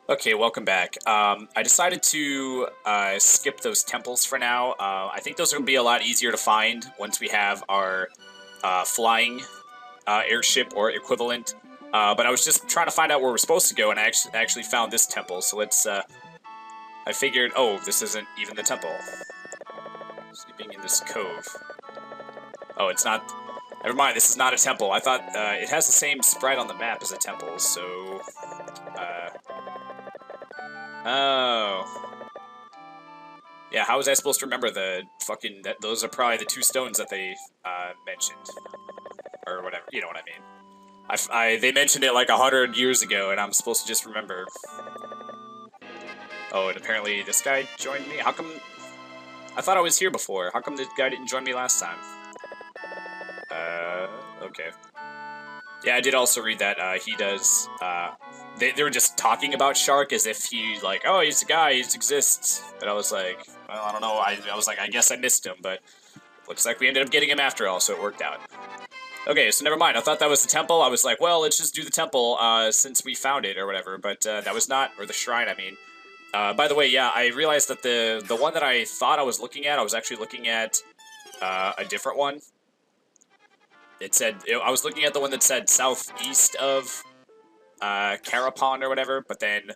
Okay, welcome back. I decided to skip those temples for now. I think those are going to be a lot easier to find once we have our flying airship or equivalent. But I was just trying to find out where we're supposed to go, and I actually found this temple. So let's. I figured, oh, this isn't even the temple. Sleeping in this cove. Oh, it's not. Never mind. This is not a temple. I thought it has the same sprite on the map as a temple. So. Oh. Yeah, how was I supposed to remember the fucking... those are probably the two stones that they mentioned. Or whatever, you know what I mean. They mentioned it like 100 years ago, and I'm supposed to just remember. Oh, and apparently this guy joined me? How come... I thought I was here before. How come this guy didn't join me last time? Okay. Yeah, I did also read that he does... They were just talking about Shark as if he, like, oh, he's a guy, he exists. But I was like, well, I don't know. I was like, I guess I missed him, but looks like we ended up getting him after all, so it worked out. Okay, so never mind. I thought that was the temple. I was like, well, let's just do the temple since we found it or whatever. But that was not, or the shrine, I mean. By the way, yeah, I realized that the one that I thought I was looking at, I was actually looking at a different one. It said, I was looking at the one that said southeast of Carapon or whatever, but then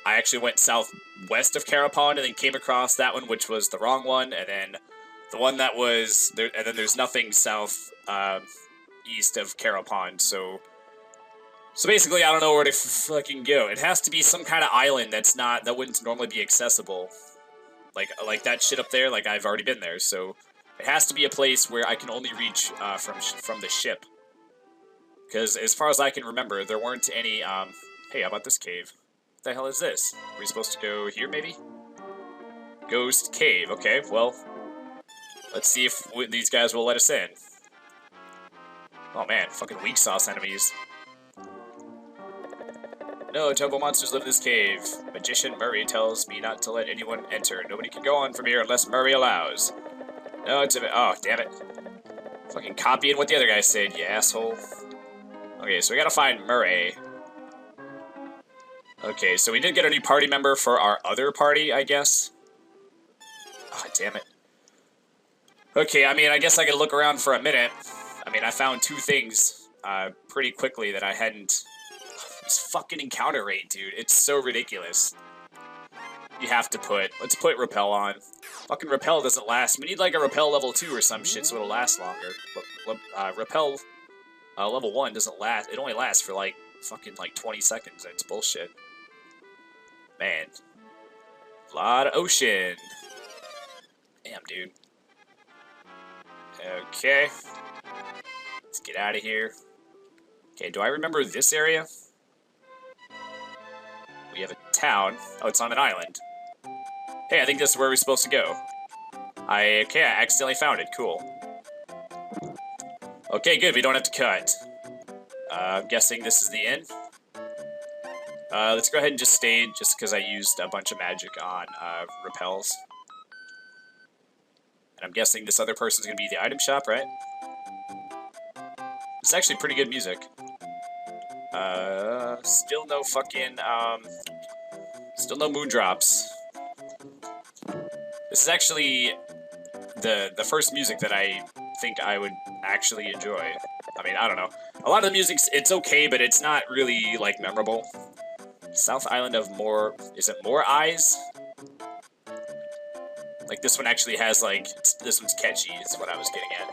I actually went southwest of Carapon and then came across that one, which was the wrong one, and then the one that was there, and then there's nothing south east of Carapon, so basically I don't know where to fucking go. It has to be some kind of island that wouldn't normally be accessible, like that shit up there. Like I've already been there, so it has to be a place where I can only reach from the ship. Because as far as I can remember, there weren't any, hey, how about this cave? What the hell is this? Are we supposed to go here, maybe? Ghost Cave, okay, well, let's see if these guys will let us in. Oh man, fucking weak sauce enemies. No, turbo monsters live in this cave. Magician Murray tells me not to let anyone enter. Nobody can go on from here unless Murray allows. No, it's a... oh, damn it. Fucking copying what the other guy said, you asshole. Okay, so we gotta find Murray. Okay, so we did get a new party member for our other party, I guess. Oh, damn it. Okay, I mean, I guess I could look around for a minute. I mean, I found two things pretty quickly that I hadn't... This fucking encounter rate, dude. It's so ridiculous. You have to put... Let's put Repel on. Fucking Repel doesn't last. We need, like, a Repel level 2 or some shit so it'll last longer. Repel... level 1 doesn't last. It only lasts for, like, fucking, like, 20 seconds. It's bullshit. Man. A lot of ocean. Damn, dude. Okay. Let's get out of here. Okay, do I remember this area? We have a town. Oh, it's on an island. Hey, I think this is where we're supposed to go. Okay, I accidentally found it. Cool. Okay, good. We don't have to cut. I'm guessing this is the inn. Let's go ahead and just stay, just because I used a bunch of magic on repels. And I'm guessing this other person's going to be the item shop, right? It's actually pretty good music. Still no fucking, still no moondrops. This is actually the first music that I think I would actually enjoy. I mean, I don't know. A lot of the music's, it's okay, but it's not really, like, memorable. South Island of More... Is it More Eyes? Like, this one actually has, like... This one's catchy, is what I was getting at.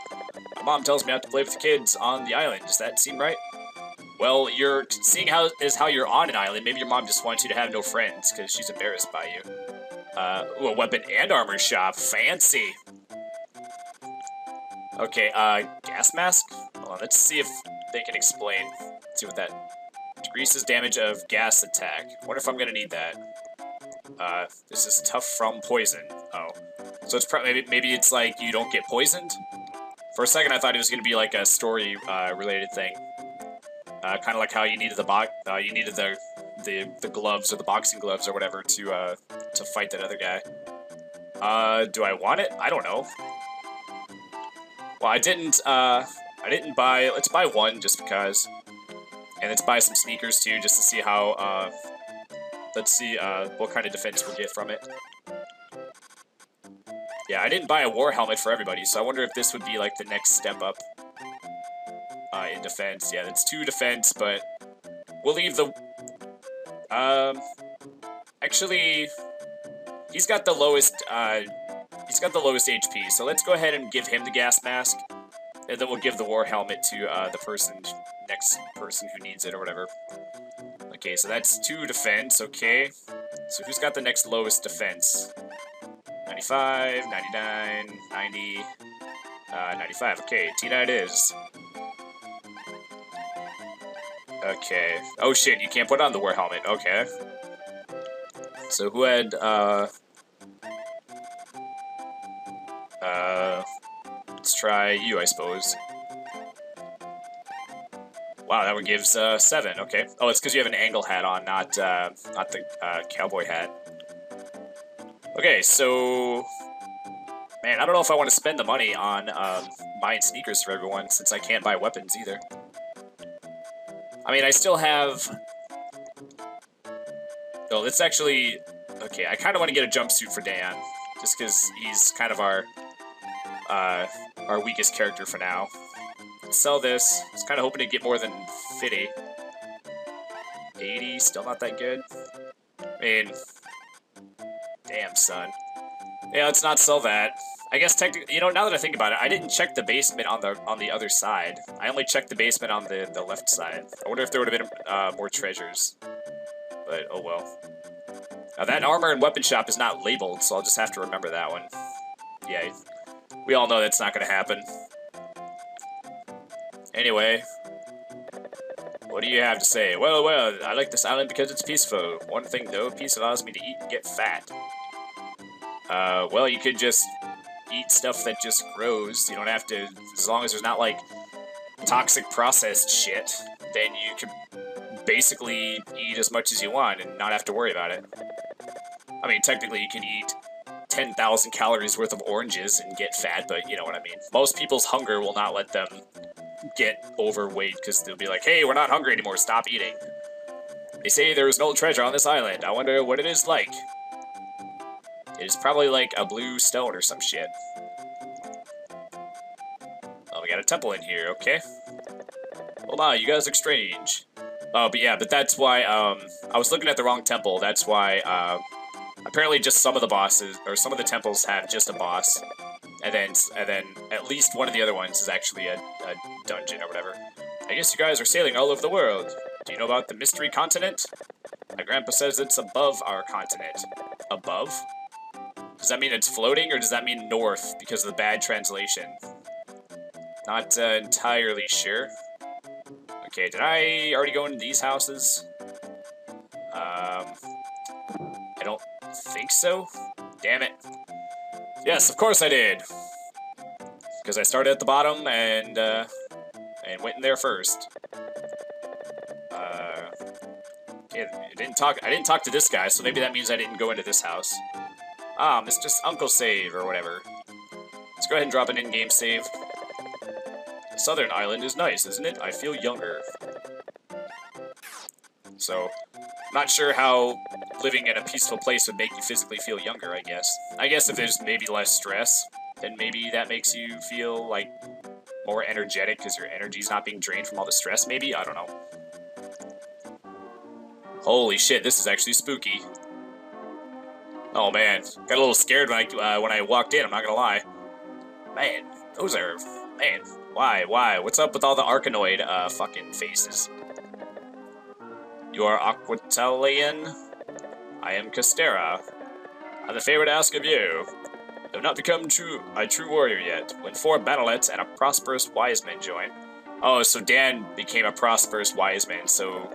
My mom tells me not to play with the kids on the island. Does that seem right? Well, you're... Seeing how you're on an island, maybe your mom just wants you to have no friends, because she's embarrassed by you. Ooh, a weapon and armor shop. Fancy! Okay, gas mask? Hold on, let's see if they can explain. Let's see what that... Decreases damage of gas attack. Wonder if I'm gonna need that. This is tough from poison. Oh. So it's probably... Maybe it's like you don't get poisoned? For a second I thought it was gonna be like a story, related thing. Kind of like how you needed the gloves, or the boxing gloves, or whatever, to fight that other guy. Do I want it? I don't know. Well, I didn't buy... Let's buy one, just because. And let's buy some sneakers, too, just to see how Let's see what kind of defense we'll get from it. Yeah, I didn't buy a war helmet for everybody, so I wonder if this would be like the next step up in defense. Yeah, that's 2 defense, but we'll leave the... Actually, he's got the lowest HP, so let's go ahead and give him the gas mask, and then we'll give the war helmet to the next person who needs it or whatever. Okay, so that's 2 defense, okay. So who's got the next lowest defense? 95, 99, 90, 95. Okay, Tina it is. Okay. Oh shit, you can't put on the war helmet. Okay. So who had, let's try you, I suppose. Wow, that one gives, 7, okay. Oh, it's because you have an angle hat on, not the, cowboy hat. Okay, so... Man, I don't know if I want to spend the money on, buying sneakers for everyone, since I can't buy weapons either. I mean, I still have... Oh, let's actually... Okay, I kind of want to get a jumpsuit for Dan, just because he's kind of our weakest character for now. Let's sell this. I was kind of hoping to get more than 50. 80, still not that good. I mean... Damn, son. Yeah, let's not sell that. I guess technically, you know, now that I think about it, I didn't check the basement on the other side. I only checked the basement on the left side. I wonder if there would have been more treasures. But, oh well. Now, that armor and weapon shop is not labeled, so I'll just have to remember that one. Yeah, we all know that's not going to happen. Anyway, what do you have to say? Well, I like this island because it's peaceful. One thing, though, peace allows me to eat and get fat. Well, you could just eat stuff that just grows. You don't have to, as long as there's not, like, toxic processed shit, then you can basically eat as much as you want and not have to worry about it. I mean, technically you can eat 10,000 calories worth of oranges and get fat, but you know what I mean. Most people's hunger will not let them get overweight, because they'll be like, hey, we're not hungry anymore, stop eating. They say there is no treasure on this island. I wonder what it is like. It is probably like a blue stone or some shit. Oh, we got a temple in here, okay. Well, wow, you guys look strange. Oh, but yeah, but that's why, I was looking at the wrong temple. That's why, apparently just some of the bosses, or some of the temples have just a boss. And then at least one of the other ones is actually a dungeon or whatever. I guess you guys are sailing all over the world. Do you know about the mystery continent? My grandpa says it's above our continent. Above? Does that mean it's floating, or does that mean north because of the bad translation? Not entirely sure. Okay, did I already go into these houses? I don't think so. Damn it. Yes, of course I did. Because I started at the bottom and went in there first. Okay, I didn't talk to this guy, so maybe that means I didn't go into this house. Ah, Mr. Uncle Save, or whatever. Let's go ahead and drop an in-game save. The southern island is nice, isn't it? I feel younger. So, not sure how living in a peaceful place would make you physically feel younger, I guess. I guess if there's maybe less stress, then maybe that makes you feel, like, more energetic because your energy's not being drained from all the stress, maybe? I don't know. Holy shit, this is actually spooky. Oh man, got a little scared when I walked in, I'm not gonna lie. Man, those are... Man, why? What's up with all the Arkanoid, fucking faces? You are Aquitalian? I am Castera. I have a favor to ask of you. I have not become a true warrior yet. When 4 battlets and a prosperous wise man join... Oh, so Dan became a prosperous wise man, so...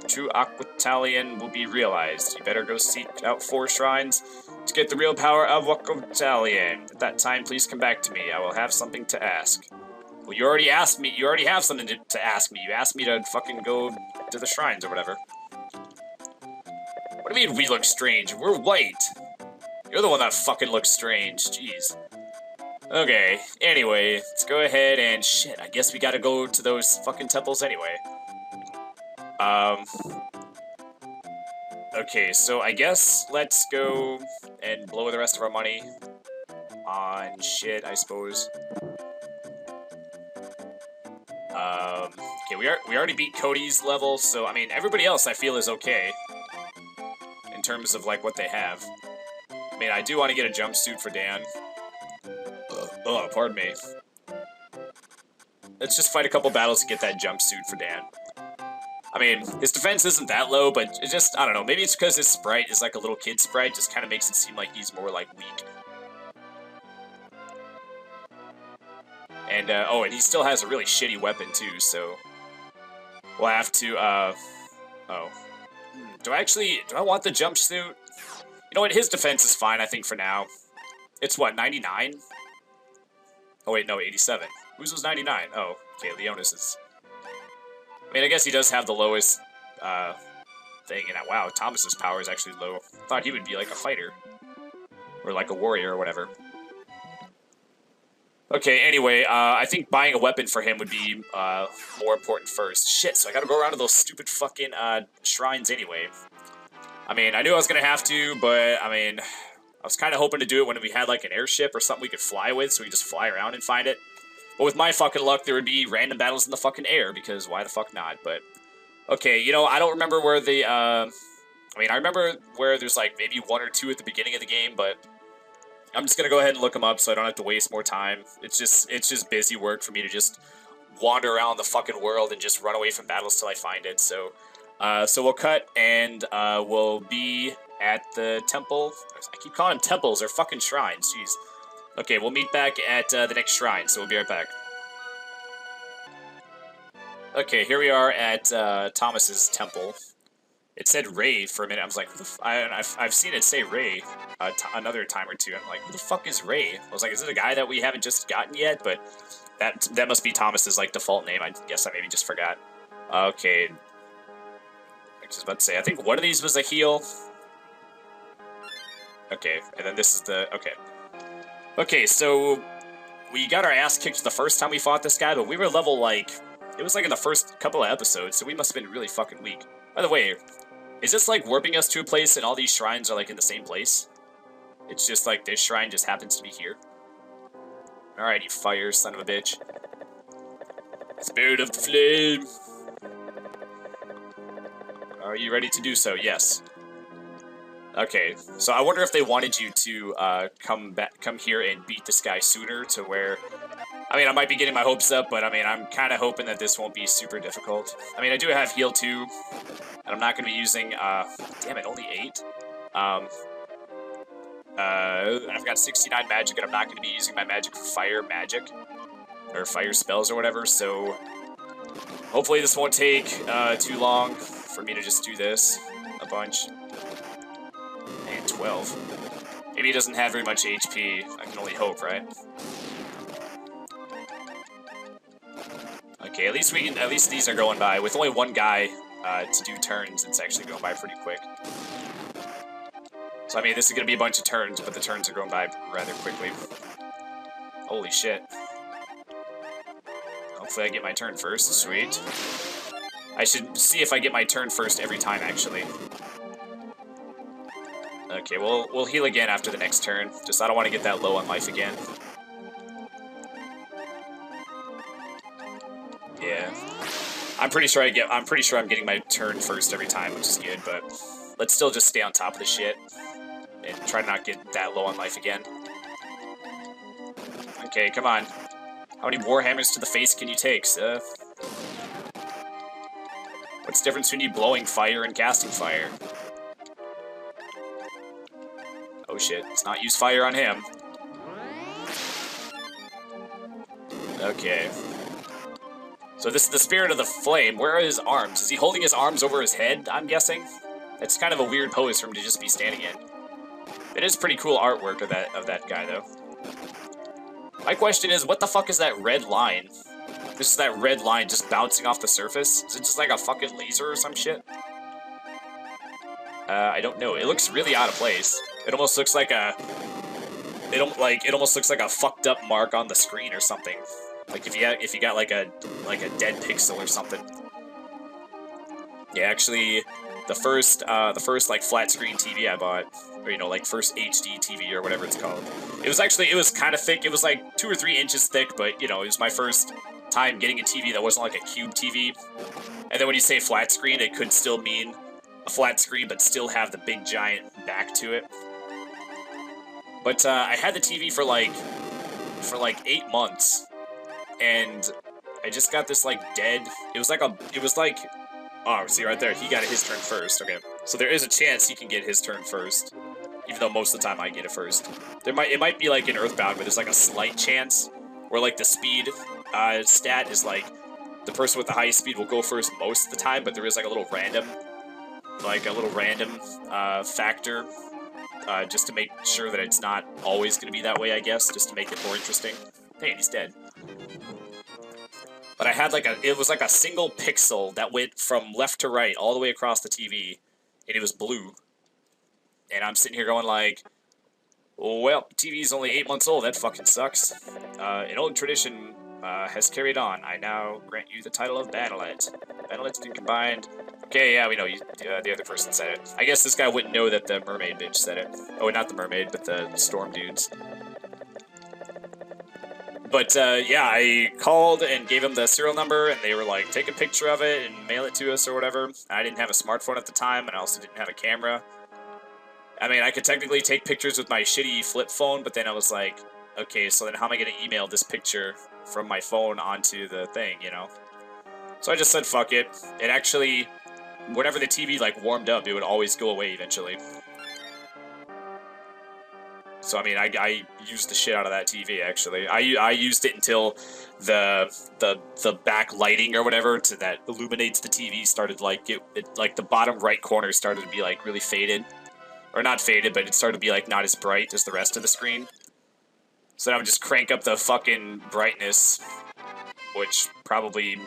True Aquitalian will be realized. You better go seek out 4 shrines to get the real power of Aquitalian. At that time, please come back to me. I will have something to ask. Well, you already asked me. You already have something to ask me. You asked me to fucking go to the shrines or whatever. What do you mean we look strange? We're white. You're the one that fucking looks strange. Jeez. Okay. Anyway, let's go ahead and shit. I guess we gotta go to those fucking temples anyway. Okay, so I guess let's go and blow the rest of our money on shit, I suppose. Okay, we already beat Cody's level, so I mean everybody else I feel is okay in terms of like what they have. I mean I do want to get a jumpsuit for Dan. Oh, pardon me. Let's just fight a couple battles to get that jumpsuit for Dan. I mean, his defense isn't that low, but it just, I don't know, maybe it's because his sprite is like a little kid sprite, just kind of makes it seem like he's more like weak. And, oh, and he still has a really shitty weapon too, so we'll have to, oh. Do I want the jumpsuit? You know what, his defense is fine, I think, for now. It's what, 99? Oh wait, no, 87. Whose was 99? Oh, okay, Leonas's. I mean, I guess he does have the lowest, thing, and wow, Thomas's power is actually low. Thought he would be like a fighter. Or like a warrior or whatever. Okay, anyway, I think buying a weapon for him would be, more important first. Shit, so I gotta go around to those stupid fucking, shrines anyway. I mean, I knew I was gonna have to, but, I mean, I was kind of hoping to do it when we had, like, an airship or something we could fly with, so we could just fly around and find it. But with my fucking luck, there would be random battles in the fucking air, because why the fuck not, but... Okay, you know, I don't remember where the, I mean, I remember where there's, like, maybe one or two at the beginning of the game, but... I'm just gonna go ahead and look them up so I don't have to waste more time. It's just busy work for me to just wander around the fucking world and just run away from battles till I find it, so... so we'll cut, and, we'll be at the temple. I keep calling them temples, they're fucking shrines, jeez. Okay, we'll meet back at, the next shrine, so we'll be right back. Okay, here we are at, Thomas's temple. It said Ray for a minute. I was like, who the I've seen it say Ray another time or two. I'm like, who the fuck is Ray? I was like, is it a guy that we haven't just gotten yet? But that must be Thomas's like default name. I guess I maybe just forgot. Okay. I was about to say, I think one of these was a heal. Okay, and then this is the... Okay. Okay, so we got our ass kicked the first time we fought this guy, but we were level, like... It was like in the first couple of episodes, so we must have been really fucking weak. By the way, is this like warping us to a place and all these shrines are like in the same place? It's just like this shrine just happens to be here. Alright, you fire, son of a bitch. Spirit of the flame! Are you ready to do so? Yes. Okay, so I wonder if they wanted you to come here and beat this guy sooner to where... I mean, I might be getting my hopes up, but I mean, I'm kind of hoping that this won't be super difficult. I mean, I do have heal 2, and I'm not going to be using, damn it, only 8. And I've got 69 magic, and I'm not going to be using my magic for fire magic, or fire spells or whatever, so hopefully this won't take too long for me to just do this a bunch. And 12. Maybe he doesn't have very much HP. I can only hope, right? Okay, at least these are going by. With only one guy to do turns, it's actually going by pretty quick. So I mean, this is gonna be a bunch of turns, but the turns are going by rather quickly. Holy shit. Hopefully I get my turn first. Sweet. I should see if I get my turn first every time, actually. Okay, we'll heal again after the next turn. Just I don't want to get that low on life again. Yeah. I'm pretty sure I'm getting my turn first every time, which is good, but let's still just stay on top of the shit and try to not get that low on life again. Okay, come on. How many warhammers to the face can you take, sir? What's the difference between you blowing fire and casting fire? Oh shit, let's not use fire on him. Okay. So this is the Spirit of the Flame. Where are his arms? Is he holding his arms over his head, I'm guessing? It's kind of a weird pose for him to just be standing in. It is pretty cool artwork of that guy, though. My question is, what the fuck is that red line? This is that red line just bouncing off the surface? Is it just like a fucking laser or some shit? I don't know. It looks really out of place. It almost looks like a... It almost looks like a fucked up mark on the screen or something. Like if you got like a dead pixel or something. Yeah, actually, the first like flat screen TV I bought, or like first HD TV or whatever it's called. It was kind of thick. It was like 2 or 3 inches thick, but it was my first time getting a TV that wasn't like a cube TV. And then when you say flat screen, it could still mean a flat screen, but still have the big giant back to it. But I had the TV for like 8 months, and I just got this like dead. It was like oh, see right there, he got his turn first. Okay, so there is a chance he can get his turn first, even though most of the time I get it first. It might be like in Earthbound where there's like a slight chance where like the speed stat is like the person with the highest speed will go first most of the time, but there is like a little random factor just to make sure that it's not always going to be that way, I guess, just to make it more interesting. Hey, and he's dead. But I had it was like a single pixel that went from left to right all the way across the TV, and it was blue. And I'm sitting here going like, well, TV's only 8 months old, that fucking sucks. An old tradition has carried on. I now grant you the title of Battlet. Battlet's been combined. Okay, yeah, we know the other person said it. I guess this guy wouldn't know that the mermaid bitch said it. Oh, not the mermaid, but the storm dudes. But, yeah, I called and gave them the serial number, and they were like, take a picture of it and mail it to us or whatever. I didn't have a smartphone at the time, and I also didn't have a camera. I mean, I could technically take pictures with my shitty flip phone, but then I was like, okay, so then how am I going to email this picture from my phone onto the thing, So I just said, fuck it. It actually, whenever the TV, warmed up, it would always go away eventually. So, I mean, I used the shit out of that TV, actually. I used it until the back lighting or whatever that illuminates the TV started, the bottom right corner started to be, really faded. Or not faded, but it started to be, not as bright as the rest of the screen. So then I would just crank up the fucking brightness, which probably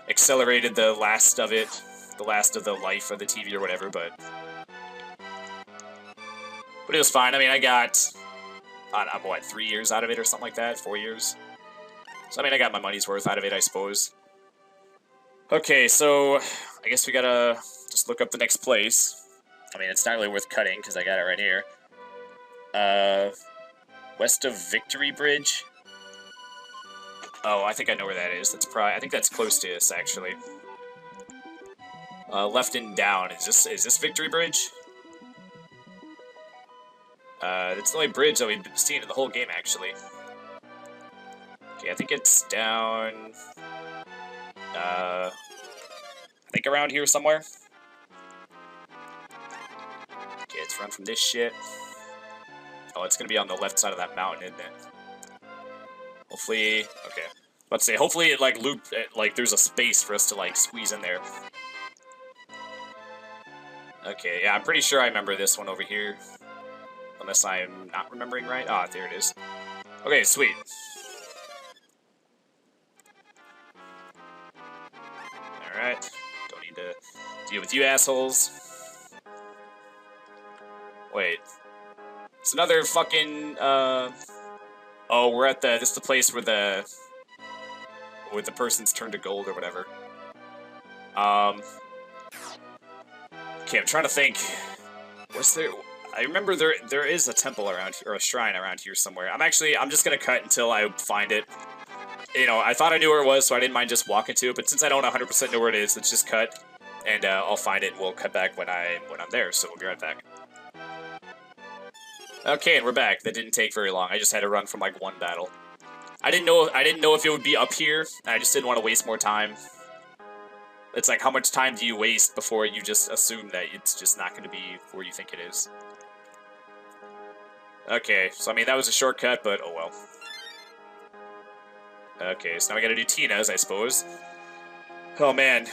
accelerated the last of the life of the TV or whatever, but it was fine. I mean, I got, what, 3 years out of it or something like that? 4 years? So, I mean, I got my money's worth out of it, I suppose. Okay, so I guess we gotta just look up the next place. I mean, it's not really worth cutting, because I got it right here. West of Victory Bridge? Oh, I think I know where that is. I think that's close to us, actually. Left and down. Is this Victory Bridge? It's the only bridge that we've seen in the whole game, actually. Okay, I think it's down... I think around here somewhere. Okay, let's run from this shit. Oh, it's gonna be on the left side of that mountain, isn't it? Hopefully... Okay. Let's say, hopefully it, there's a space for us to, squeeze in there. Okay, yeah, I'm pretty sure I remember this one over here. Unless I'm not remembering right. Ah, there it is. Okay, sweet. Alright. Don't need to deal with you assholes. Wait. It's another fucking, Oh, we're at this is the place where the person's turned to gold or whatever. Okay, I'm trying to think. Was there... I remember there is a temple around here, or a shrine around here somewhere. I'm just gonna cut until I find it. I thought I knew where it was, so I didn't mind just walking to it, but since I don't 100% know where it is, let's just cut, and I'll find it, and we'll cut back when I'm there, so we'll be right back. Okay, and we're back. That didn't take very long. I just had to run from, one battle. I didn't know if it would be up here, and I just didn't want to waste more time. It's like, how much time do you waste before you just assume that it's just not going to be where you think it is? Okay, so I mean, that was a shortcut, but oh well. Okay, so now we gotta do Tina's, I suppose. Oh man.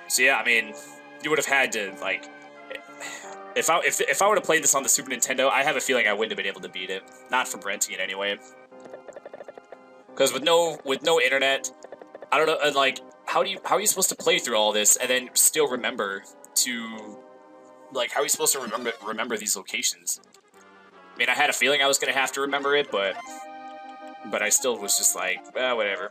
So yeah, I mean, you would have had to, if I would have played this on the Super Nintendo, I have a feeling I wouldn't have been able to beat it. Not for Brentian, anyway. Because with no internet, I don't know, how are you supposed to play through all this and then still remember to, how are you supposed to remember these locations? I mean, I had a feeling I was going to have to remember it, but I still was just whatever.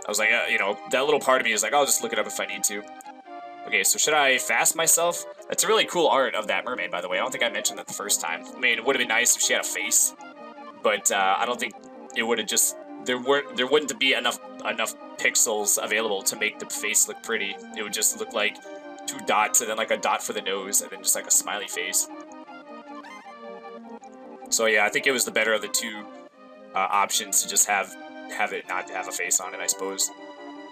I was like, that little part of me is like, I'll just look it up if I need to. Okay, so should I fast myself? That's a really cool art of that mermaid, by the way. I don't think I mentioned that the first time. I mean, it would have been nice if she had a face, but I don't think it would have just... There wouldn't be enough pixels available to make the face look pretty. It would just look like 2 dots and then like a dot for the nose and then just like a smiley face. So yeah, I think it was the better of the two options to just have it not have a face on it, I suppose.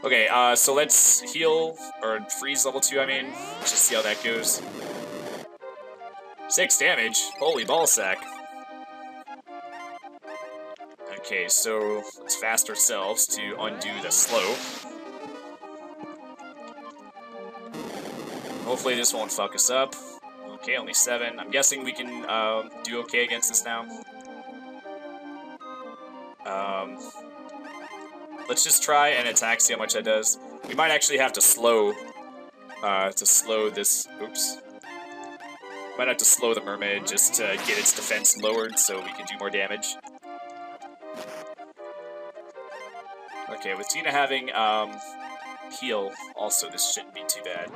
Okay, so let's heal, or freeze level 2, I mean. Let's just see how that goes. 6 damage? Holy ballsack. Okay, so let's fast ourselves to undo the slow. Hopefully this won't fuck us up. Okay, only 7. I'm guessing we can do okay against this now. Let's just try and attack, see how much that does. We might actually have to slow this. Oops. Might have to slow the mermaid just to get its defense lowered so we can do more damage. Okay, with Tina having heal, also this shouldn't be too bad.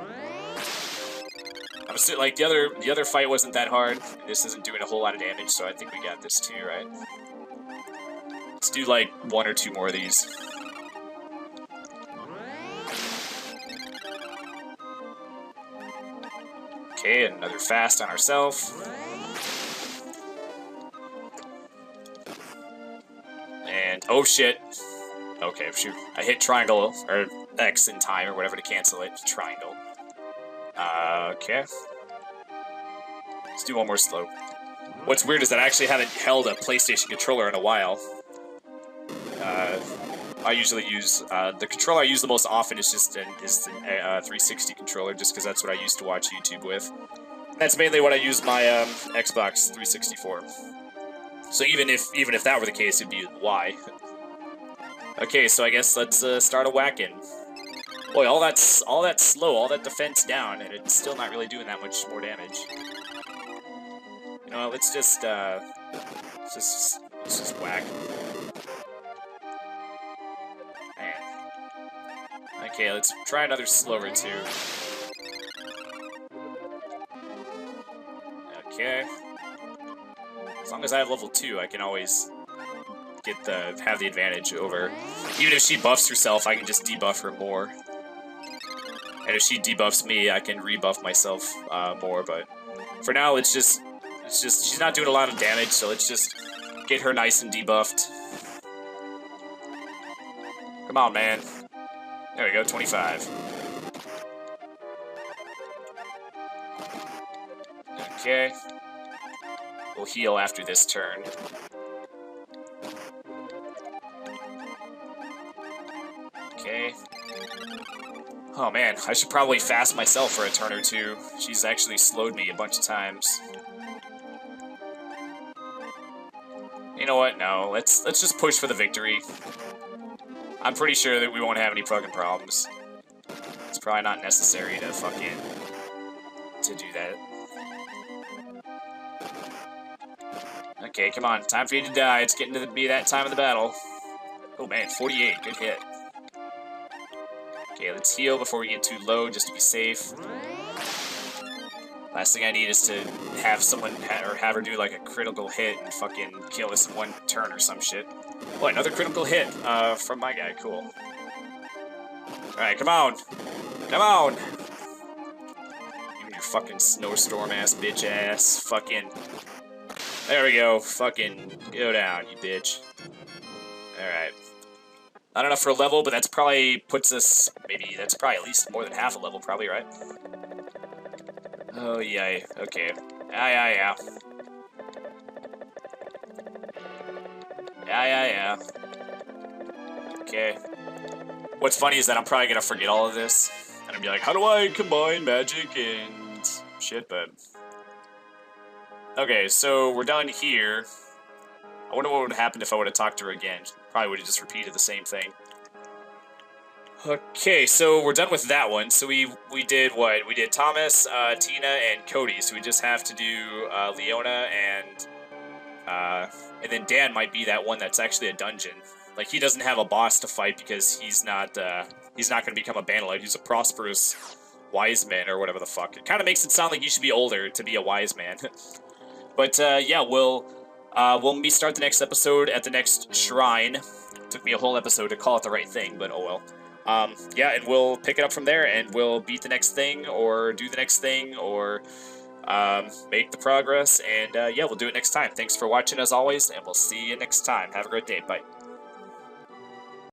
I'm still, like, the other fight wasn't that hard. This isn't doing a whole lot of damage, so I think we got this too, right? Let's do like 1 or 2 more of these. Okay, another fast on ourselves. And, oh shit. Okay, shoot. I hit triangle, or X in time, or whatever to cancel it. Triangle. Okay. Let's do 1 more slow. What's weird is that I actually haven't held a PlayStation controller in a while. I usually use, the controller I use the most often is just the 360 controller, just because that's what I used to watch YouTube with. That's mainly what I use my Xbox 360 for. So even if that were the case, it'd be why. Okay, so I guess let's start a whacking. Boy, all that slow, all that defense down, and it's still not really doing that much more damage. You know, let's just whack. Man. Okay, let's try another slower too. Okay. As long as I have level 2, I can always have the advantage over. Even if she buffs herself, I can just debuff her more. And if she debuffs me, I can rebuff myself more. But for now, it's just she's not doing a lot of damage, so let's just get her nice and debuffed. Come on, man. There we go, 25. Okay. We'll heal after this turn. Okay. Oh man, I should probably fast myself for a turn or 2. She's actually slowed me a bunch of times. You know what? No, let's just push for the victory. I'm pretty sure that we won't have any fucking problems. It's probably not necessary to do that. Okay, come on. Time for you to die. It's getting to be that time of the battle. Oh man, 48. Good hit. Okay, let's heal before we get too low, just to be safe. Last thing I need is to have someone, or have her do like a critical hit and fucking kill us in 1 turn or some shit. Oh, another critical hit from my guy. Cool. Alright, come on. Come on! You and your fucking snowstorm-ass bitch-ass. Fucking... There we go. Fucking go down, you bitch. Alright. Not enough for a level, but that's probably puts us... Maybe that's probably at least more than half a level, probably, right? Oh, yay. Okay. Yeah. Yeah. Okay. What's funny is that I'm probably gonna forget all of this. And I'll be like, how do I combine magic and shit, but... Okay, so we're done here. I wonder what would happen if I would have talked to her again. Probably would have just repeated the same thing. Okay, so we're done with that one. So we did what? We did Thomas, Tina, and Cody. So we just have to do Leona and then Dan might be that one that's actually a dungeon. Like, he doesn't have a boss to fight because he's not going to become a Bandolite. He's a prosperous wise men or whatever the fuck. It kind of makes it sound like you should be older to be a wise man. But yeah, we'll start the next episode at the next shrine. Took me a whole episode to call it the right thing, but oh well. Yeah, and we'll pick it up from there, and we'll beat the next thing, or do the next thing, or make the progress, and yeah, we'll do it next time. Thanks for watching as always, and we'll see you next time. Have a great day. Bye.